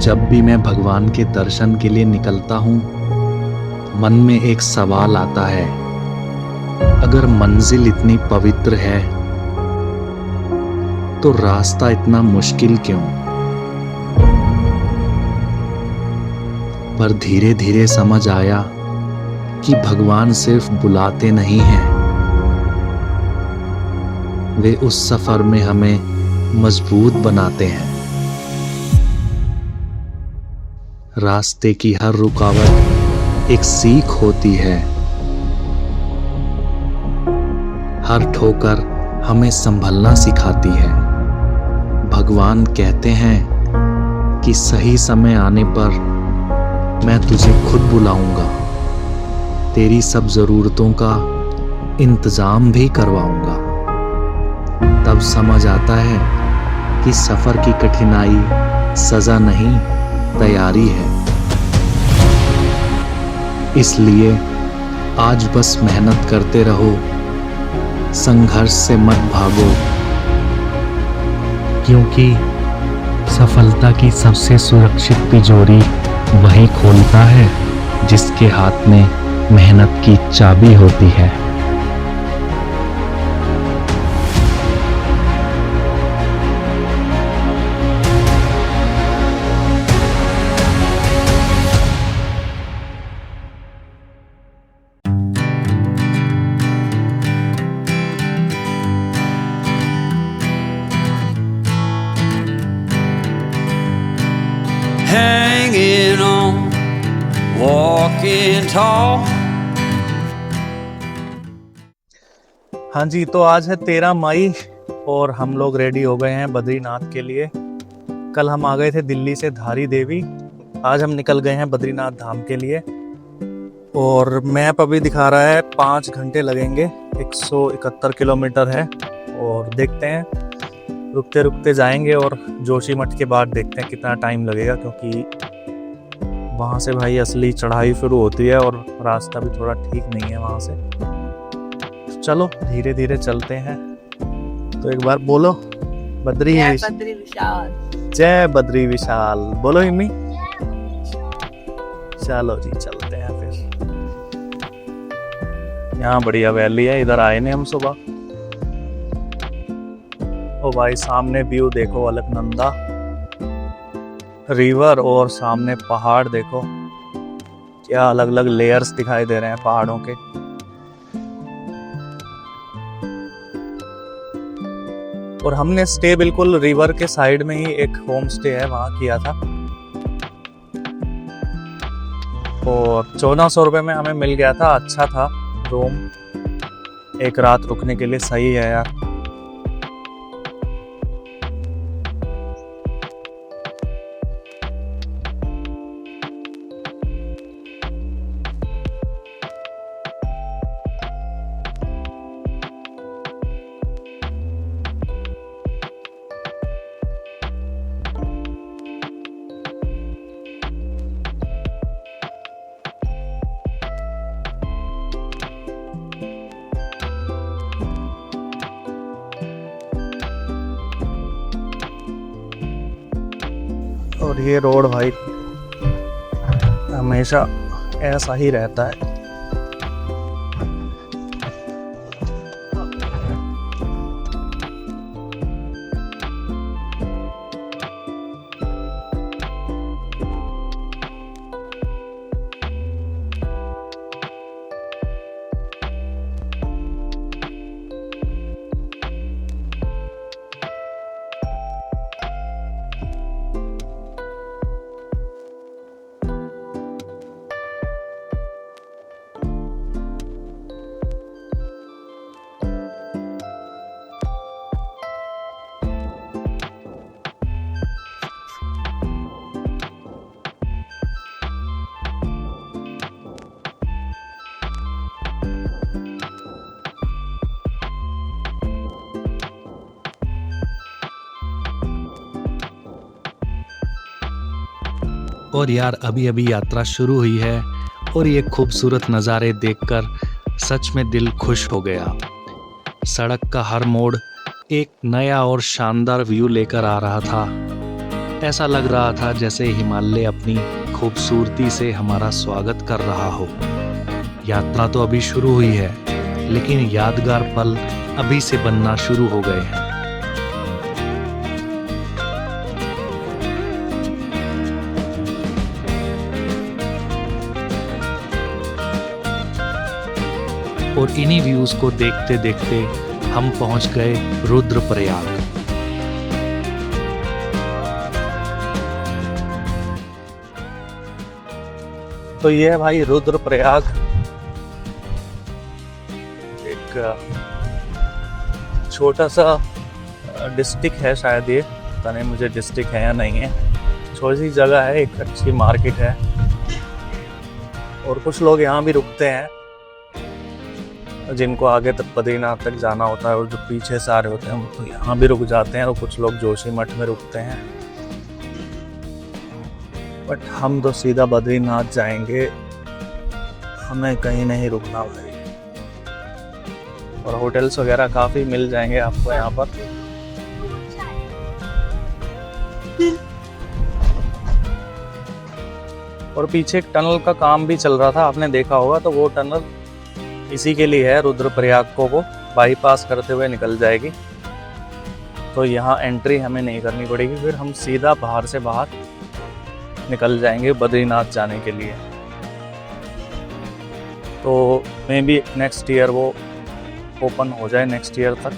जब भी मैं भगवान के दर्शन के लिए निकलता हूँ, मन में एक सवाल आता है, अगर मंजिल इतनी पवित्र है तो रास्ता इतना मुश्किल क्यों? पर धीरे धीरे समझ आया कि भगवान सिर्फ बुलाते नहीं हैं, वे उस सफर में हमें मजबूत बनाते हैं। रास्ते की हर रुकावट एक सीख होती है, हर ठोकर हमें संभलना सिखाती है। भगवान कहते हैं कि सही समय आने पर मैं तुझे खुद बुलाऊंगा, तेरी सब जरूरतों का इंतजाम भी करवाऊंगा। तब समझ आता है कि सफर की कठिनाई सजा नहीं, तैयारी है। इसलिए आज बस मेहनत करते रहो, संघर्ष से मत भागो, क्योंकि सफलता की सबसे सुरक्षित तिजोरी वही खोलता है जिसके हाथ में मेहनत की चाबी होती है। Hanging on, walking tall. हाँ जी, तो आज है 13 मई और हम लोग रेडी हो गए हैं बद्रीनाथ के लिए। कल हम आ गए थे दिल्ली से धारी देवी, आज हम निकल गए हैं बद्रीनाथ धाम के लिए। और मैप अभी दिखा रहा है 5 घंटे लगेंगे, 171 किलोमीटर है। और देखते हैं, रुकते रुकते जाएंगे और जोशीमठ के बाद देखते हैं कितना टाइम लगेगा, क्योंकि वहाँ से भाई असली चढ़ाई शुरू होती है और रास्ता भी थोड़ा ठीक नहीं है वहाँ से। चलो धीरे धीरे चलते हैं। तो एक बार बोलो बद्री विशाल, जय बद्री विशाल, बोलो इम्मी। चलो जी चलते हैं फिर। यहाँ बढ़िया वैली है, इधर आए ने हम सुबह। ओ भाई सामने व्यू देखो, अलकनंदा रिवर और सामने पहाड़ देखो, क्या अलग अलग लेयर्स दिखाई दे रहे हैं पहाड़ों के। और हमने स्टे बिल्कुल रिवर के साइड में ही एक होम स्टे है वहां किया था, और 1400 रुपये में हमें मिल गया था। अच्छा था रूम, एक रात रुकने के लिए सही है यार। और ये रोड भाई हमेशा ऐसा ही रहता है। और यार अभी अभी यात्रा शुरू हुई है और ये खूबसूरत नज़ारे देखकर सच में दिल खुश हो गया। सड़क का हर मोड़ एक नया और शानदार व्यू लेकर आ रहा था। ऐसा लग रहा था जैसे हिमालय अपनी खूबसूरती से हमारा स्वागत कर रहा हो। यात्रा तो अभी शुरू हुई है, लेकिन यादगार पल अभी से बनना शुरू हो गए हैं। और इन्हीं व्यूज को देखते देखते हम पहुंच गए रुद्रप्रयाग। तो ये है भाई रुद्रप्रयाग, एक छोटा सा डिस्ट्रिक्ट है शायद, ये पता नहीं मुझे डिस्ट्रिक्ट है या नहीं है। छोटी सी जगह है, एक अच्छी मार्केट है और कुछ लोग यहाँ भी रुकते हैं जिनको आगे तक बद्रीनाथ तक जाना होता है, और जो पीछे से आ रहे होते हैं वो तो यहाँ भी रुक जाते हैं, और कुछ लोग जोशीमठ में रुकते हैं। बट हम तो सीधा बद्रीनाथ जाएंगे, हमें कहीं नहीं रुकना भाई। और होटल्स वगैरह काफ़ी मिल जाएंगे आपको यहाँ पर। और पीछे एक टनल का काम भी चल रहा था, आपने देखा होगा, तो वो टनल इसी के लिए है, रुद्रप्रयाग को वो बाईपास करते हुए निकल जाएगी। तो यहाँ एंट्री हमें नहीं करनी पड़ेगी, फिर हम सीधा बाहर से बाहर निकल जाएंगे बद्रीनाथ जाने के लिए। तो मे बी नेक्स्ट ईयर वो ओपन हो जाए, नेक्स्ट ईयर तक।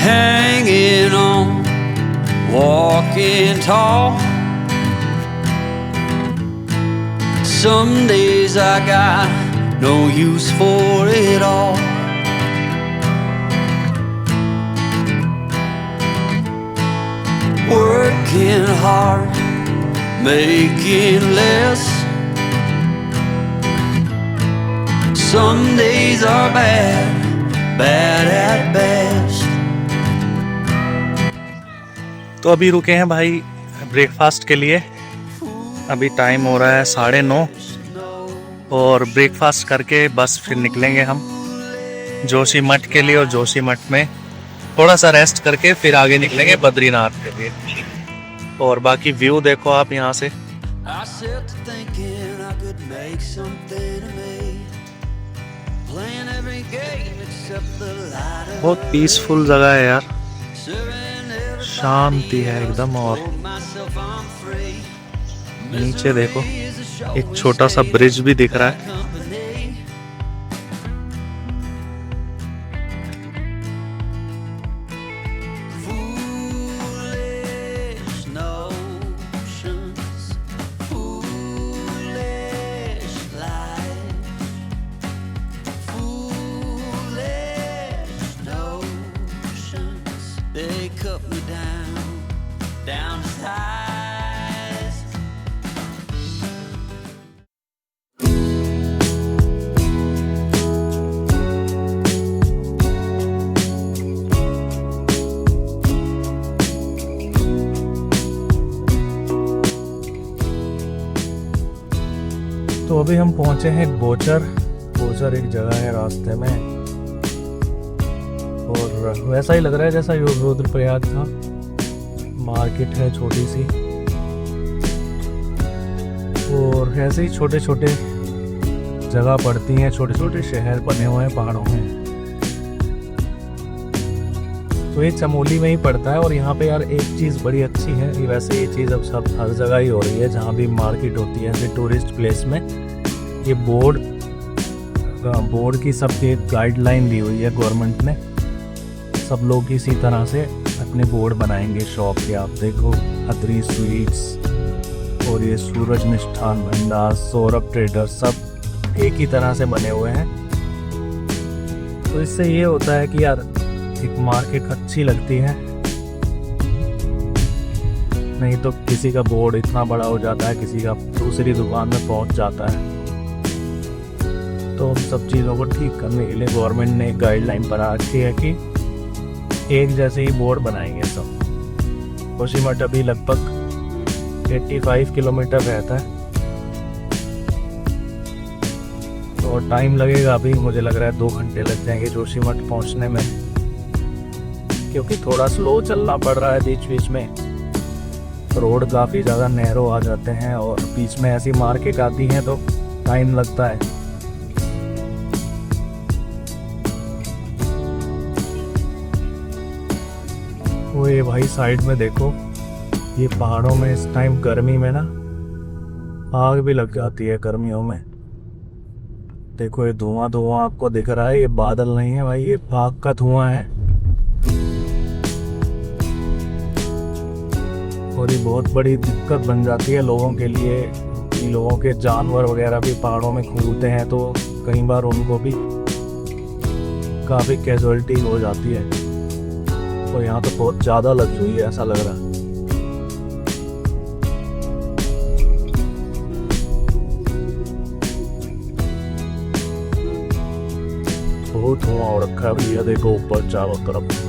Hanging on, walking tall. Some days I got no use for it all. Working hard, making less. Some days are bad, bad at best. तो अभी रुके हैं भाई breakfast के लिए। अभी टाइम हो रहा है 9:30, और ब्रेकफास्ट करके बस फिर निकलेंगे हम जोशीमठ के लिए, और जोशीमठ में थोड़ा सा रेस्ट करके फिर आगे निकलेंगे बद्रीनाथ के लिए। और बाकी व्यू देखो आप यहाँ से, बहुत पीसफुल जगह है यार, शांति है एकदम। और नीचे देखो एक छोटा सा ब्रिज भी दिख रहा है। They cut me down to size. तो अभी हम पहुंचे हैं बोचर एक जगह है रास्ते में, और वैसा ही लग रहा है जैसा रुद्रप्रयाग था। मार्केट है छोटी सी, और ऐसे ही छोटे छोटे जगह पड़ती हैं, छोटे छोटे शहर बने हुए हैं पहाड़ों में। तो ये चमोली में ही पड़ता है। और यहाँ पे यार एक चीज़ बड़ी अच्छी है, वैसे ये चीज़ अब सब हर जगह ही हो रही है जहाँ भी मार्केट होती है, जैसे टूरिस्ट प्लेस में ये बोर्ड की सबकी गाइडलाइन दी हुई है गवर्नमेंट ने। सब लोग इसी तरह से अपने बोर्ड बनाएंगे शॉप के। आप देखो खत्री स्वीट्स, और ये सूरज मिष्ठान भंडार, सौरभ ट्रेडर्स, सब एक ही तरह से बने हुए हैं। तो इससे ये होता है कि यार एक मार्केट अच्छी लगती है, नहीं तो किसी का बोर्ड इतना बड़ा हो जाता है, किसी का दूसरी दुकान में पहुंच जाता है। तो उन सब चीज़ों को ठीक करने के लिए गवर्नमेंट ने गाइडलाइन बना रखी है कि एक जैसे ही बोर्ड बनाएंगे सब। जोशीमठ अभी लगभग 85 किलोमीटर रहता है, तो और टाइम लगेगा अभी, मुझे लग रहा है 2 घंटे लग जाएंगे जोशीमठ पहुंचने में, क्योंकि थोड़ा स्लो चलना पड़ रहा है। बीच बीच में रोड काफ़ी ज़्यादा नैरो आ जाते हैं और बीच में ऐसी मार्केट आती हैं तो टाइम लगता है। वो ये भाई साइड में देखो, ये पहाड़ों में इस टाइम गर्मी में ना आग भी लग जाती है गर्मियों में। देखो ये धुआं धुआं आपको दिख रहा है, ये बादल नहीं है भाई, ये आग का धुआं है। और ये बहुत बड़ी दिक्कत बन जाती है लोगों के लिए कि लोगों के जानवर वगैरह भी पहाड़ों में घूमते हैं तो कई बार उनको भी काफ़ी कैजुअलिटी हो जाती है। तो यहाँ तो बहुत ज़्यादा लग हुई है ऐसा लग रहा है। बहुत धुआं हो रखा है भैया, देखो ऊपर चारों तरफ।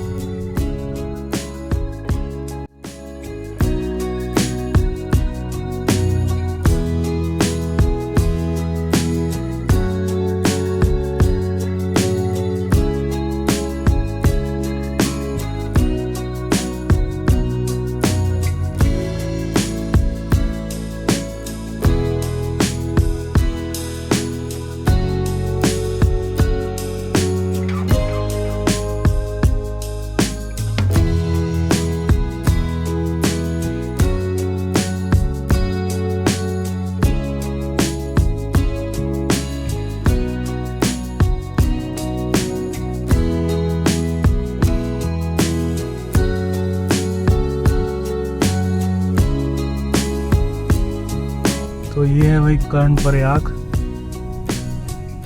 तो ये है भाई कर्णप्रयाग,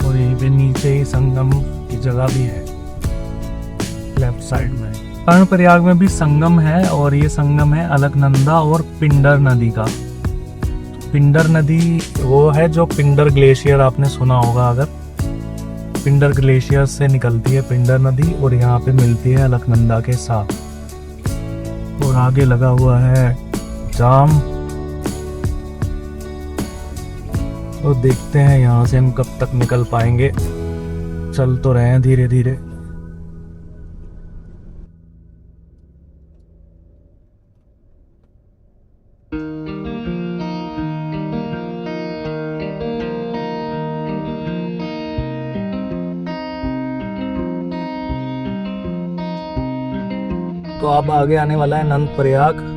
और यहीं पे नीचे ही संगम की जगह भी है लेफ्ट साइड में। कर्णप्रयाग में भी संगम है और ये संगम है अलकनंदा और पिंडर नदी का। पिंडर नदी वो है जो पिंडर ग्लेशियर आपने सुना होगा, अगर पिंडर ग्लेशियर से निकलती है पिंडर नदी और यहाँ पे मिलती है अलकनंदा के साथ। और आगे लगा हुआ है जाम। तो देखते हैं यहाँ से हम कब तक निकल पाएंगे, चल तो रहे हैं धीरे धीरे। तो अब आगे आने वाला है नंदप्रयाग,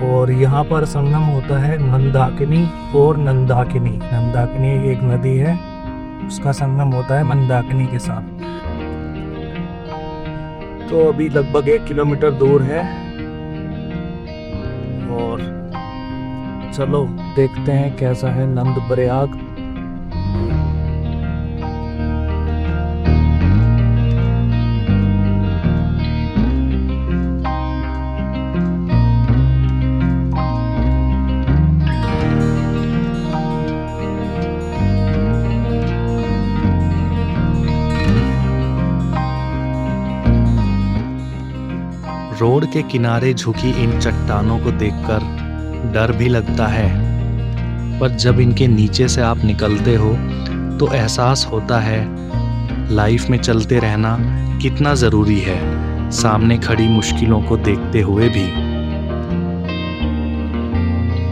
और यहाँ पर संगम होता है मंदाकिनी और नंदाकिनी। नंदाकिनी एक नदी है, उसका संगम होता है मंदाकिनी के साथ। तो अभी लगभग 1 किलोमीटर दूर है, और चलो देखते हैं कैसा है नंदप्रयाग। रोड के किनारे झुकी इन चट्टानों को देखकर डर भी लगता है, पर जब इनके नीचे से आप निकलते हो तो एहसास होता है लाइफ में चलते रहना कितना ज़रूरी है, सामने खड़ी मुश्किलों को देखते हुए भी,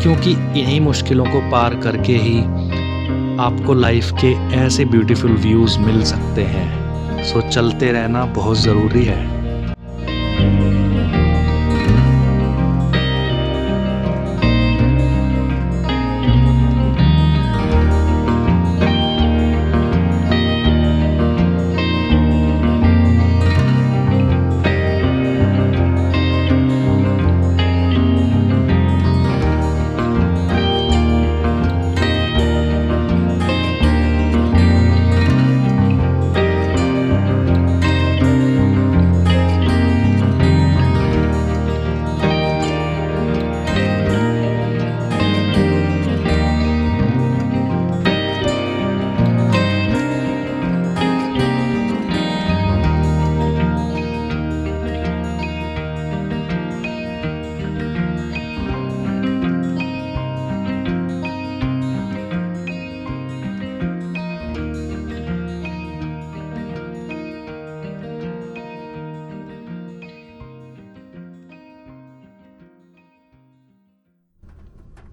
क्योंकि इन्हीं मुश्किलों को पार करके ही आपको लाइफ के ऐसे ब्यूटीफुल व्यूज़ मिल सकते हैं। सो चलते रहना बहुत ज़रूरी है।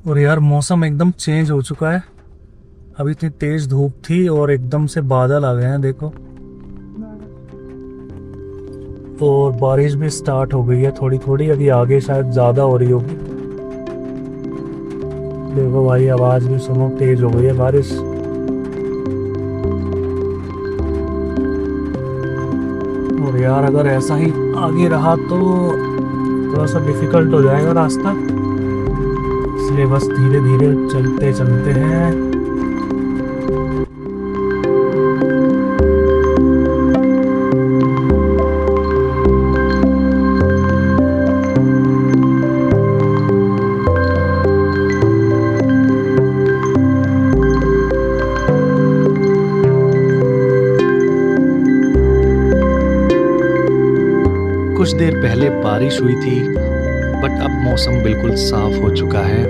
और यार मौसम एकदम चेंज हो चुका है। अभी इतनी तेज धूप थी और एकदम से बादल आ गए हैं देखो, और बारिश भी स्टार्ट हो गई है थोड़ी थोड़ी। अभी आगे शायद ज्यादा हो रही होगी। देखो भाई आवाज भी सुनो, तेज हो गई है बारिश। और यार अगर ऐसा ही आगे रहा तो थोड़ा सा डिफिकल्ट हो जाएगा रास्ता, इसलिए बस धीरे धीरे चलते चलते हैं। कुछ देर पहले बारिश हुई थी, बट अब मौसम बिल्कुल साफ हो चुका है।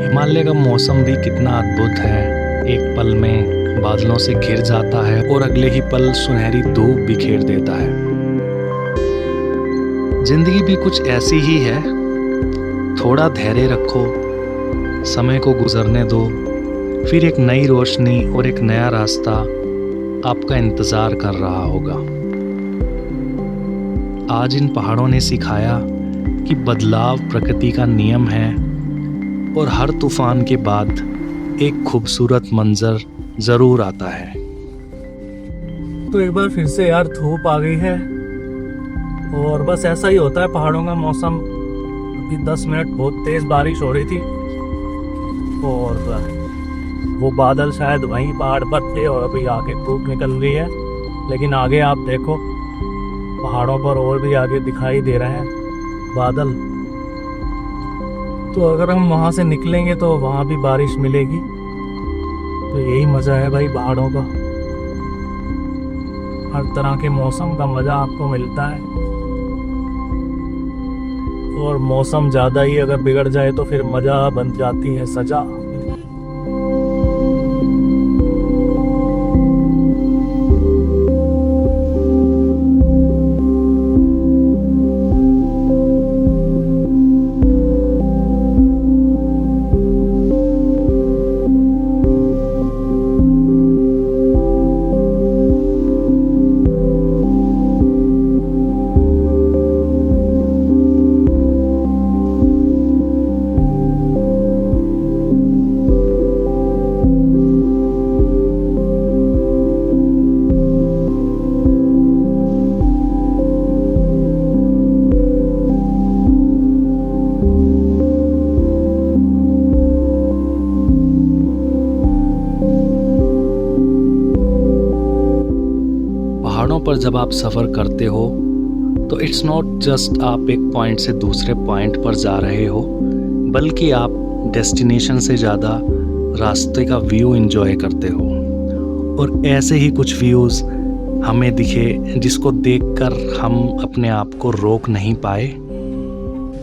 हिमालय का मौसम भी कितना अद्भुत है, एक पल में बादलों से घिर जाता है और अगले ही पल सुनहरी धूप बिखेर देता है। जिंदगी भी कुछ ऐसी ही है, थोड़ा धैर्य रखो, समय को गुजरने दो, फिर एक नई रोशनी और एक नया रास्ता आपका इंतजार कर रहा होगा। आज इन पहाड़ों ने सिखाया कि बदलाव प्रकृति का नियम है और हर तूफान के बाद एक खूबसूरत मंजर जरूर आता है। तो एक बार फिर से यार धूप आ गई है, और बस ऐसा ही होता है पहाड़ों का मौसम। अभी 10 मिनट बहुत तेज बारिश हो रही थी, और वो बादल शायद वहीं पहाड़ पर थे और अभी आगे धूप निकल रही है। लेकिन आगे आप देखो पहाड़ों पर और भी आगे दिखाई दे रहे हैं बादल। तो अगर हम वहां से निकलेंगे तो वहां भी बारिश मिलेगी। तो यही मजा है भाई पहाड़ों का, हर तरह के मौसम का मजा आपको मिलता है। और मौसम ज्यादा ही अगर बिगड़ जाए तो फिर मजा बन जाती है सजा। पहाड़ों पर जब आप सफ़र करते हो तो इट्स नॉट जस्ट आप एक पॉइंट से दूसरे पॉइंट पर जा रहे हो, बल्कि आप डेस्टिनेशन से ज़्यादा रास्ते का व्यू एंजॉय करते हो। और ऐसे ही कुछ व्यूज़ हमें दिखे जिसको देखकर हम अपने आप को रोक नहीं पाए।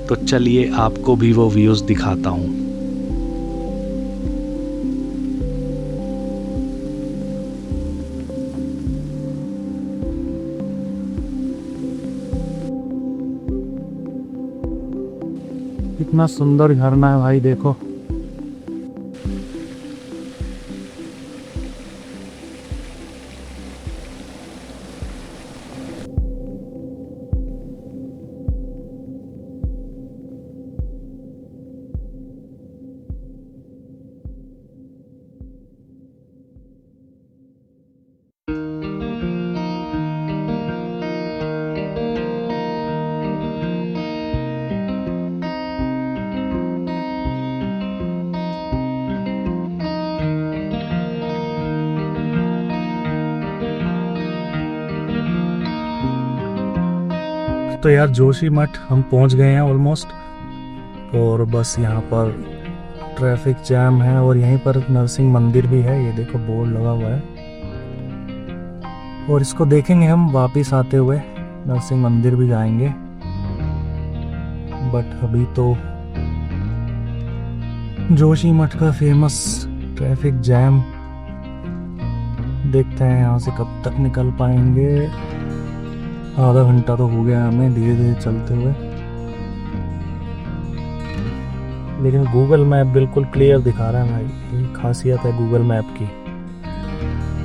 तो चलिए आपको भी वो व्यूज़ दिखाता हूँ। कितना सुंदर झरना है भाई, देखो। तो यार जोशीमठ हम पहुंच गए हैं ऑलमोस्ट, और बस यहाँ पर ट्रैफिक जैम है। और यहीं पर नरसिंह मंदिर भी है, ये देखो बोर्ड लगा हुआ है। और इसको देखेंगे हम वापस आते हुए, नरसिंह मंदिर भी जाएंगे। बट अभी तो जोशीमठ का फेमस ट्रैफिक जैम, देखते हैं यहाँ से कब तक निकल पाएंगे। आधा घंटा तो हो गया हमें धीरे धीरे चलते हुए। लेकिन गूगल मैप बिल्कुल क्लियर दिखा रहा है भाई। यही खासियत है गूगल मैप की,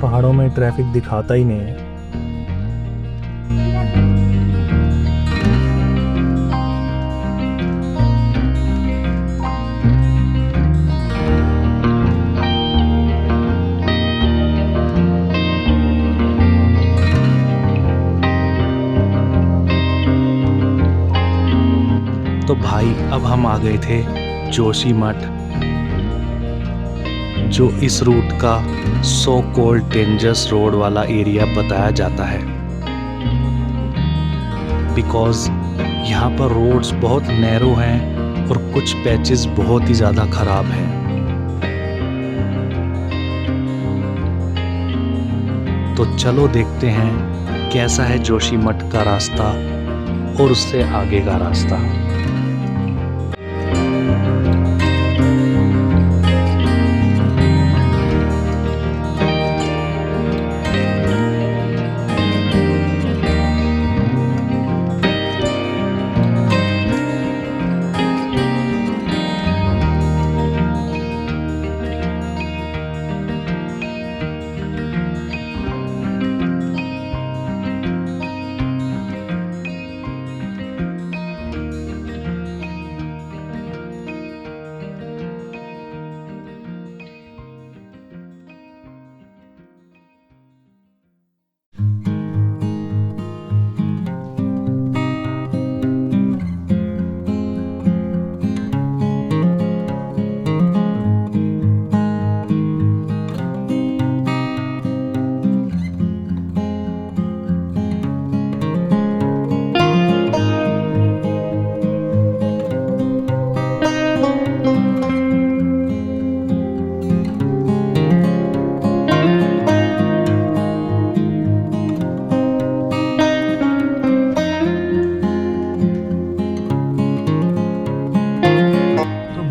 पहाड़ों में ट्रैफिक दिखाता ही नहीं है। तो भाई अब हम आ गए थे जोशीमठ, जो इस रूट का सो कॉल्ड डेंजरस रोड वाला एरिया बताया जाता है, बिकॉज यहाँ पर रोड्स बहुत नैरो हैं और कुछ पैचेस बहुत ही ज़्यादा ख़राब हैं। तो चलो देखते हैं कैसा है जोशीमठ का रास्ता और उससे आगे का रास्ता।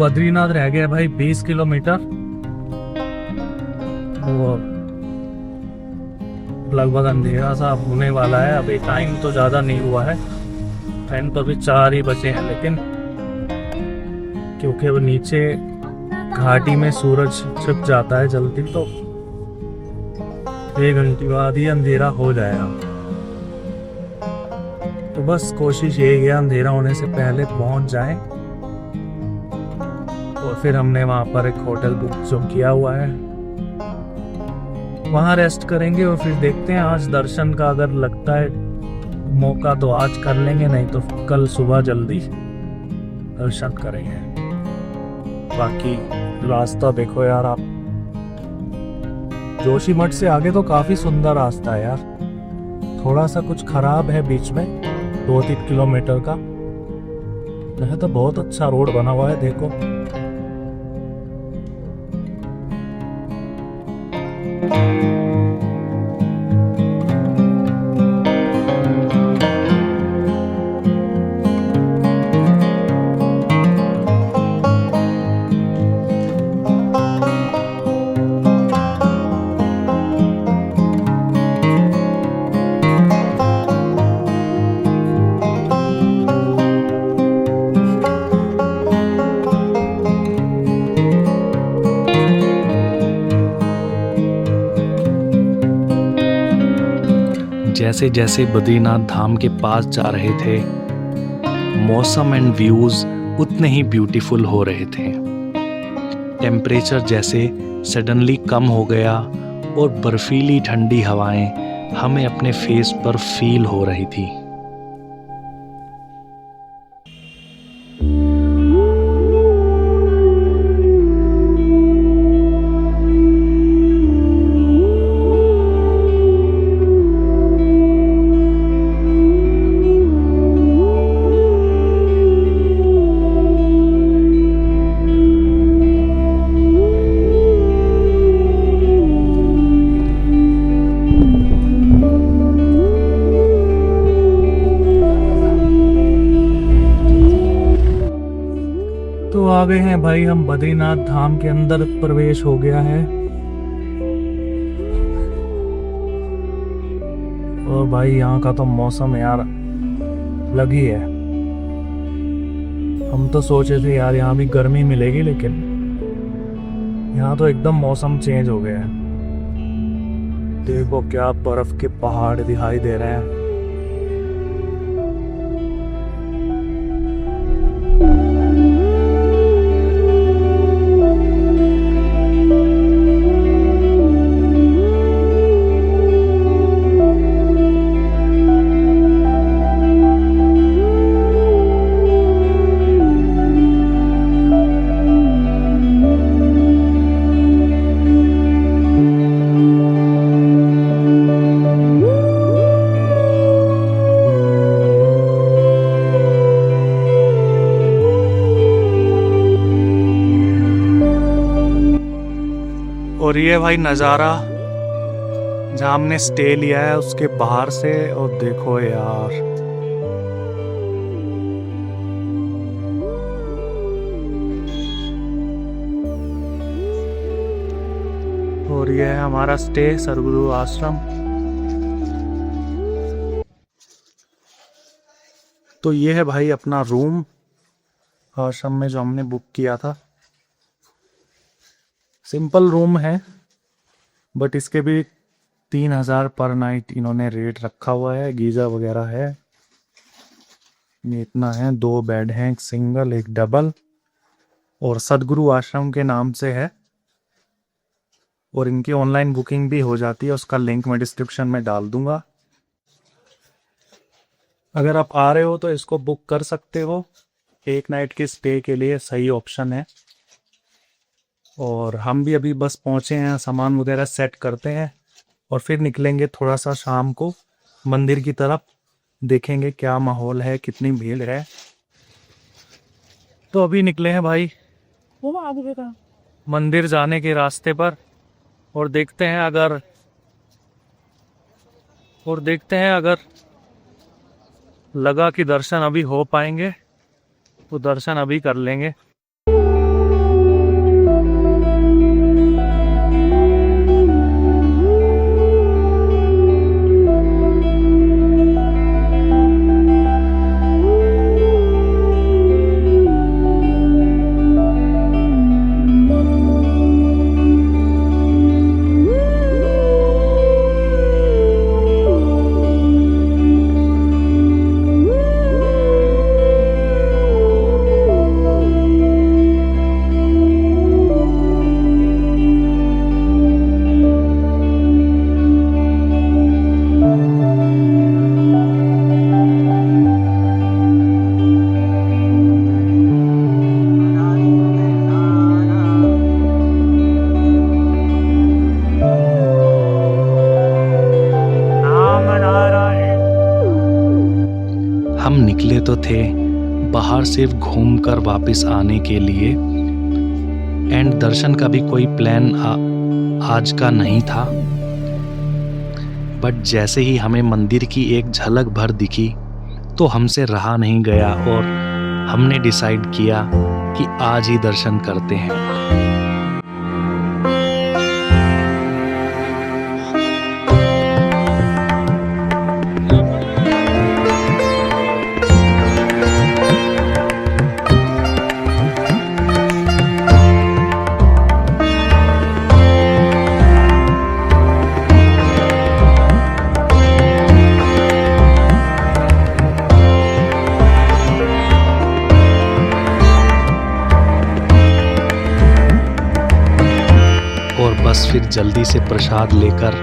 बद्रीनाथ रह गया भाई 20 किलोमीटर, वो लगभग अंधेरा सा होने वाला है। अभी टाइम तो ज़्यादा नहीं हुआ है, टाइम तो अभी 4 ही बजे हैं, लेकिन क्योंकि वो नीचे घाटी में सूरज छिप जाता है जल्दी, तो 1 घंटे बाद ही अंधेरा हो जाएगा। तो बस कोशिश यही है अंधेरा होने से पहले पहुंच जाए। और फिर हमने वहाँ पर एक होटल बुक जो किया हुआ है, वहाँ रेस्ट करेंगे और फिर देखते हैं आज दर्शन का अगर लगता है मौका तो आज कर लेंगे, नहीं तो कल सुबह जल्दी दर्शन करेंगे। बाकी रास्ता देखो यार आप, जोशीमठ से आगे तो काफी सुंदर रास्ता है यार, थोड़ा सा कुछ खराब है बीच में 2-3 किलोमीटर का, यह तो बहुत अच्छा रोड बना हुआ है देखो। जैसे जैसे बद्रीनाथ धाम के पास जा रहे थे, मौसम एंड व्यूज उतने ही ब्यूटीफुल हो रहे थे। टेम्परेचर जैसे सडनली कम हो गया और बर्फीली ठंडी हवाएं हमें अपने फेस पर फील हो रही थी। तो आ गए हैं भाई हम बद्रीनाथ धाम के अंदर, प्रवेश हो गया है। और भाई यहाँ का तो मौसम यार अलग ही है। हम तो सोचे थे यार यहाँ भी गर्मी मिलेगी, लेकिन यहाँ तो एकदम मौसम चेंज हो गया है। देखो क्या बर्फ के पहाड़ दिखाई दे रहे हैं। और ये भाई नज़ारा जहाँ हमने स्टे लिया है उसके बाहर से, और देखो यार और ये है हमारा स्टे सदगुरु आश्रम। तो ये है भाई अपना रूम आश्रम में जो हमने बुक किया था। सिंपल रूम है, बट इसके भी 3000 पर नाइट इन्होंने रेट रखा हुआ है। गीजर वगैरह है, ये इतना है। 2 बेड हैं, एक सिंगल एक डबल, और सदगुरु आश्रम के नाम से है। और इनकी ऑनलाइन बुकिंग भी हो जाती है, उसका लिंक मैं डिस्क्रिप्शन में डाल दूंगा। अगर आप आ रहे हो तो इसको बुक कर सकते हो, एक नाइट के स्टे के लिए सही ऑप्शन है। और हम भी अभी बस पहुंचे हैं, सामान वगैरह सेट करते हैं और फिर निकलेंगे थोड़ा सा शाम को मंदिर की तरफ। देखेंगे क्या माहौल है, कितनी भीड़ है। तो अभी निकले हैं भाई मंदिर जाने के रास्ते पर, और देखते हैं अगर लगा कि दर्शन अभी हो पाएंगे तो दर्शन अभी कर लेंगे। हम निकले तो थे बाहर सिर्फ घूमकर वापस आने के लिए, एंड दर्शन का भी कोई प्लान आज का नहीं था। बट जैसे ही हमें मंदिर की एक झलक भर दिखी तो हमसे रहा नहीं गया, और हमने डिसाइड किया कि आज ही दर्शन करते हैं। और बस फिर जल्दी से प्रसाद लेकर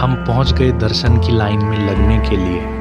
हम पहुंच गए दर्शन की लाइन में लगने के लिए।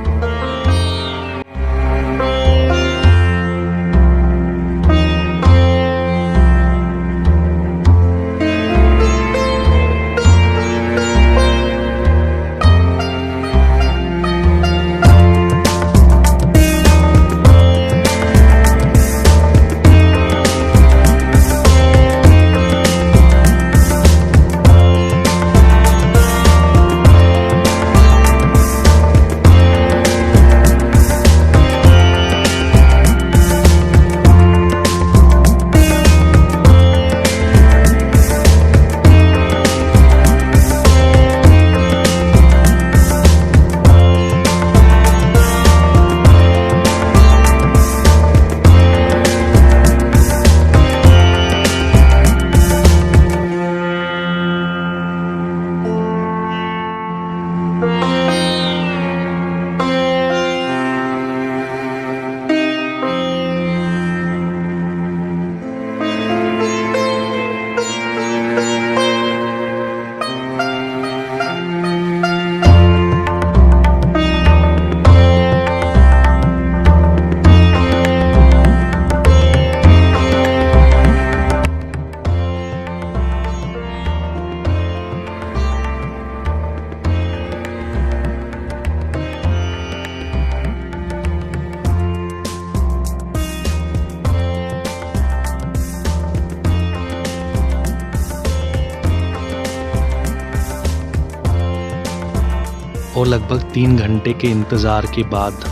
और लगभग 3 घंटे के इंतज़ार के बाद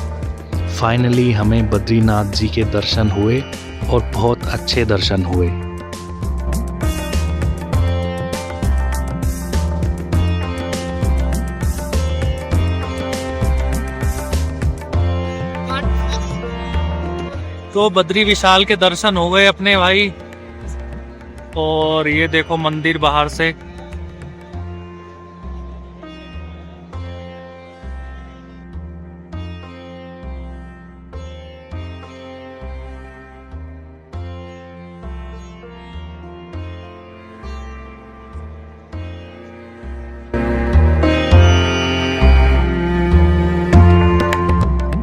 फाइनली हमें बद्रीनाथ जी के दर्शन हुए और बहुत अच्छे दर्शन हुए। तो बद्री विशाल के दर्शन हो गए अपने भाई, और ये देखो मंदिर बाहर से।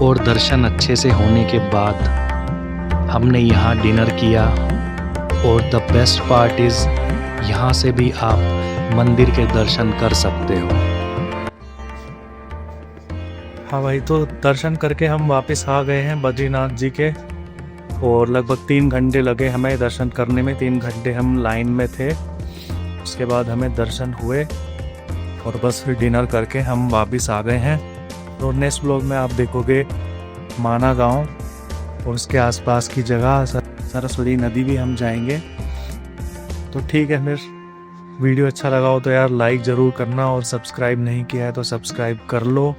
और दर्शन अच्छे से होने के बाद हमने यहाँ डिनर किया, और द बेस्ट पार्ट इज़ यहाँ से भी आप मंदिर के दर्शन कर सकते हो। हाँ भाई, तो दर्शन करके हम वापस आ गए हैं बद्रीनाथ जी के, और लगभग 3 घंटे लगे हमें दर्शन करने में। 3 घंटे हम लाइन में थे, उसके बाद हमें दर्शन हुए और बस फिर डिनर करके हम वापस आ गए हैं। तो नेक्स्ट ब्लॉग में आप देखोगे माना गांव और उसके आसपास की जगह, सरस्वती नदी भी हम जाएंगे। तो ठीक है, फिर वीडियो अच्छा लगा हो तो यार लाइक ज़रूर करना, और सब्सक्राइब नहीं किया है तो सब्सक्राइब कर लो।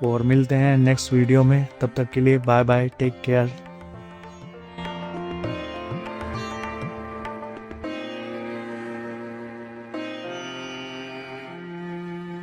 और मिलते हैं नेक्स्ट वीडियो में, तब तक के लिए बाय बाय, टेक केयर।